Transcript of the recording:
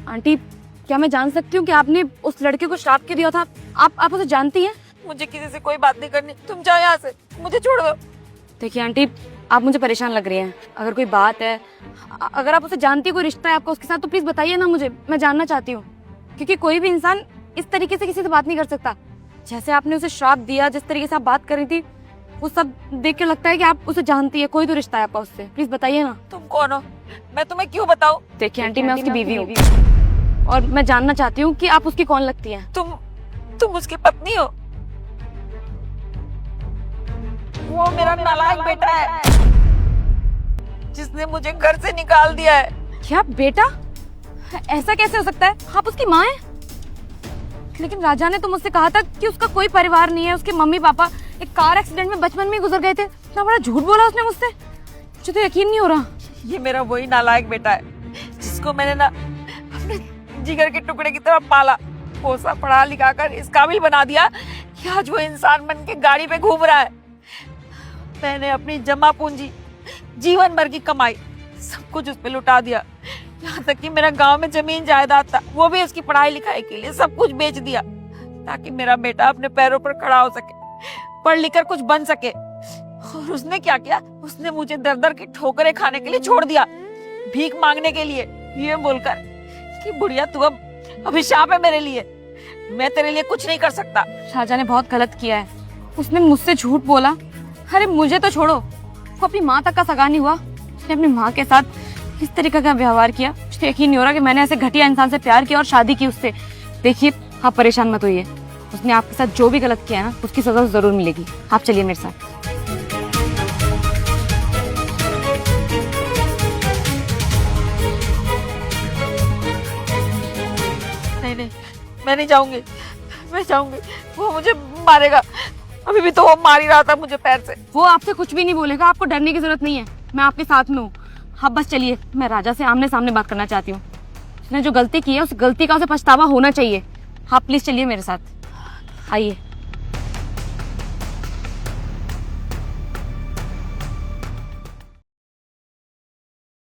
Aunty, क्या मैं जान सकती हूँ कि आपने उस लड़के को श्राप क्यों दिया था? आप उसे जानती हैं? मुझे किसी से कोई बात नहीं करनी, तुम जाओ यहाँ से, मुझे छोड़ दो। देखिए आंटी, आप मुझे परेशान लग रही हैं। अगर कोई बात है, अगर आप उसे जानती है, कोई रिश्ता है आपका उसके साथ, तो प्लीज बताइए ना मुझे, मैं जानना चाहती हूँ। क्योंकि कोई भी इंसान इस तरीके से किसी से बात नहीं कर सकता। जैसे आपने उसे श्राप दिया, जिस तरीके से आप बात कर रही थी, वो सब देख के लगता है कि आप उसे जानती है, कोई तो रिश्ता है आपका उससे। प्लीज बताइए ना। तुम कौन हो? मैं तुम्हें क्यों बताऊं? देखिए आंटी, मैं उसकी बीवी हूँ और मैं जानना चाहती हूँ कि आप उसकी कौन लगती हैं। तुम उसकी पत्नी हो? वो मेरा नालायक बेटा है जिसने मुझे घर से निकाल दिया है। क्या बेटा? ऐसा कैसे हो सकता है? आप उसकी माँ हैं? लेकिन राजा ने तो मुझसे कहा था कि उसका कोई परिवार नहीं है। उसके मम्मी पापा एक कार एक्सीडेंट में बचपन में ही गुजर गए थे। इतना बड़ा झूठ बोला उसने मुझसे, मुझे तो यकीन नहीं हो रहा। ये मेरा वही नालायक बेटा है जिसको मैंने ना अपने जिगर के टुकड़े की तरह पाला, पोसा, पढ़ा लिखा कर इस काबिल बना दिया कि आज वो इंसान बन के गाड़ी पे घूम रहा है। मैंने अपनी जमा पूंजी, जीवन भर की कमाई सब कुछ उस पे लुटा दिया। यहाँ तक कि मेरा गांव में जमीन जायदाद था, वो भी उसकी पढ़ाई लिखाई के लिए सब कुछ बेच दिया ताकि मेरा बेटा अपने पैरों पर खड़ा हो सके, पढ़ लिख कर कुछ बन सके। और उसने क्या किया? उसने मुझे दर दर की ठोकरें खाने के लिए छोड़ दिया, भीख मांगने के लिए, ये बोलकर कि बुढ़िया तू अब अभिशाप है मेरे लिए, मैं तेरे लिए कुछ नहीं कर सकता। राजा ने बहुत गलत किया है, उसने मुझसे झूठ बोला। अरे मुझे तो छोड़ो, वो अपनी माँ तक का सगा नहीं हुआ, उसने अपनी माँ के साथ इस तरीके का व्यवहार किया। मुझे यकीन नहीं हो रहा कि मैंने ऐसे घटिया इंसान से प्यार किया और शादी की उससे। देखिए आप परेशान मत होइए, उसने आपके साथ जो भी गलत किया है ना, उसकी सजा जरूर मिलेगी। आप चलिए मेरे साथ। नहीं, मैं नहीं जाऊंगी, मैं जाऊंगी, वो मुझे मारेगा। अभी भी तो वो मार ही रहा था मुझे पैर से। वो आपसे कुछ भी नहीं बोलेगा, आपको डरने की जरूरत नहीं है, मैं आपके साथ में हूँ। आप बस चलिए, मैं राजा से आमने सामने बात करना चाहती हूँ। उसने जो गलती की है, उस गलती का उसे पछतावा होना चाहिए। आप प्लीज चलिए मेरे साथ, आइए।